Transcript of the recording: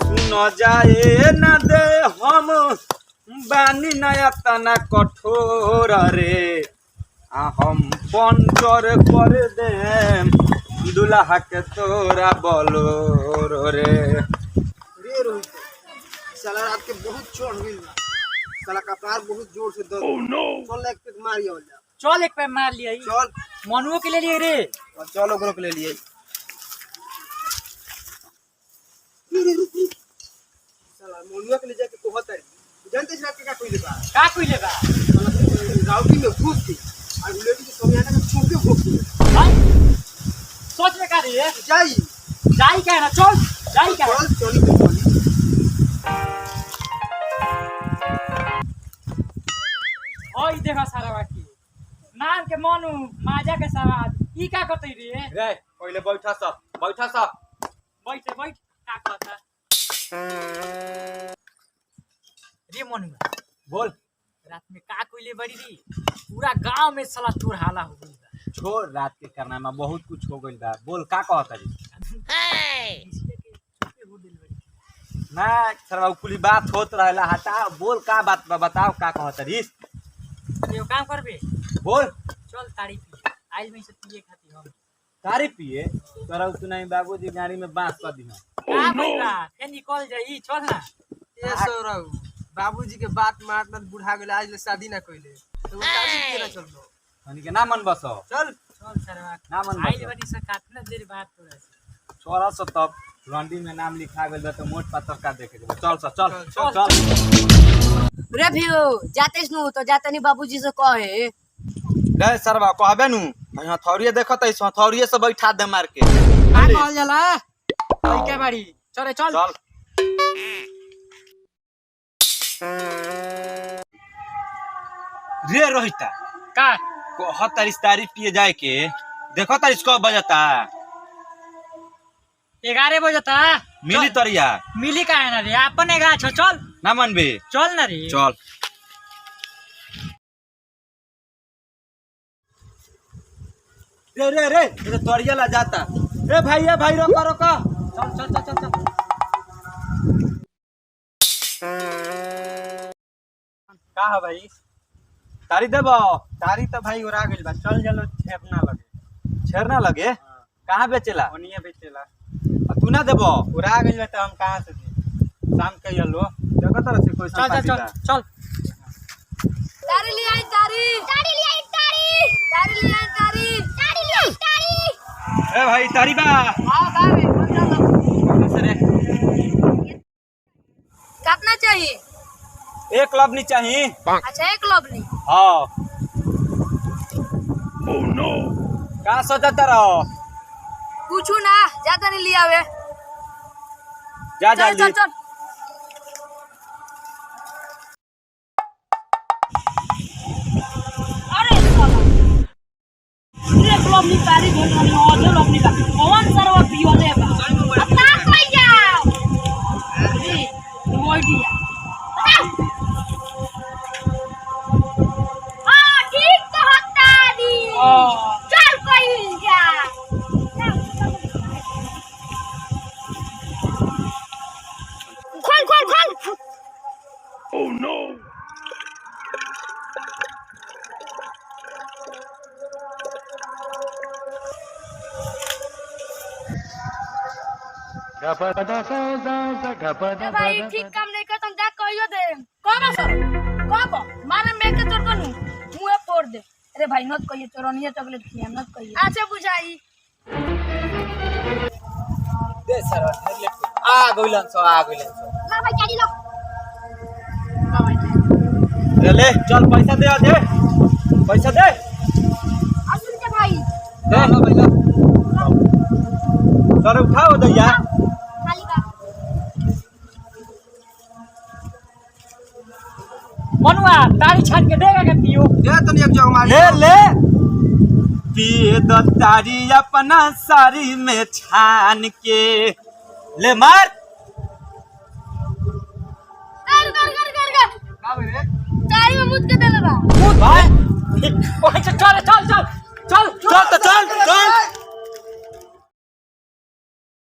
सुनो जाए न दे हम बानी नया तना कठोर रे हम पंचर कर दे दुल्हा के तोरा बोलोर रे। रे रोहित साला रात के बहुत चोट हुई बा। साला कपार बहुत जोर से दर्द। चल एक पे मार लिया जा। चल एक पे मार लिया चल मनुओ के ले लिए रे। चल ओकरो के ले लिए। साला मनुआ के ले जाके कहत है जानते छ के का कोई बा का कोई बा राउटी में घुस के और लेडी के सोनियाना के छूके भोग के भाई सोच में का रे जाई जाई का ना चल जाई का चल चल ओई देखा सारा बाकी नाम के मनु माजा के सवाद ई का करतई रे रे पहले बैठा सा बैठ का कहता रे मनु बोल। रात में का कोइले बड़ी री पूरा गांव में साला चोर हाला हो गइल बा। छोड़ रात के करना में बहुत कुछ हो गइल बा। बोल का कहता रे ना सरवा कुली बात होत रहला हटा बोल का बात बा बताओ का कहता रे। एगो काम करबे बोल। चल ताड़ी पी आइल में से पिए खाती हम तारी पिए तोरा सुनाई बाबूजी गाड़ी में बांस कर दिना का भइला के निकल जाई चल ना ए सौरव बाबूजी के बात मारत मत बुढ़ा गेल आज ले शादी ना कइले तो वो शादी के ना चललो हनी के ना मन बसो चल चल सरवा ना मन आइल बसो बड़ी से काटना देर बात तोरा से छोरा सो तब रंडी में नाम लिखा गेल बा तो मोट पातर का देखे के बा। चल सा चल चल, चल रे भियो जाते नु तो जाते नहीं बाबूजी से कहे रे सरवा कहबे नु हथौड़िए देखत है हथौड़िए से बैठा दे मार के का कहल जाला ओई के बाड़ी चल चल चल रे रोहिता का कहत तारी पिए जाए के देखो तारीस कब बजता 11 बजे ता मिली तरिया मिली का है ना रे अपन एगा छ चल ना मनबे चल ना रे चल रे रे रे रे तरिया ला जाता रे भाई रोका रोका चल चल चल चल चल का है भाई तारी देबो तारी तो भाई उड़ा गेल बा चल चलो छेरना लगे कहाँ बेचेला ओनिए बेचेला तू ना देबो उड़ा गेल बा तो हम कहां से दी शाम के यलो देखो तरह से कोई चल चल चल चल तारी ले आई तारी तारी ले आई तारी तारी ले आई तारी तारी ले आई तारी ए भाई तारी बा हां बाबे सरे कितना चाहिए एक लबनी चाहिए अच्छा एक लोबनी हाँ का सोचता रहो पूछू ना ज्यादा नहीं लिया वे जा चल चल चल अरे साला एक लोबनी तारी धोनी वाली और लोबनी का कौन सरवा पियोले बा अपना कोई जाओ अरे मोई दिया हां ठीक कहता दी चल कोई जा खोल खोल खोल ओह नो भाई ठीक काम नहीं करता जा कहियो दे कब सर कब मारे मैं के तोड़ कनु मुंह फोड़ दे अरे भाई नत कहिए चोरनिया चॉकलेट खिया मत कहिए अच्छा बुझाई दे सर आ गइलन सो ला भाई गाड़ी लो रे ले चल पैसा दे पैसा दे असुन के भाई दे लो भाई लो चल उठाओ दैया खाली का मनुआ तारी छान के देगा के पियो दे तनी एक जग मार ले पिए दो तारी अपना साड़ी में छान के ले मार का रे तारी में मुद के देले बा भाई ओए चल चल चल चल चल तो चल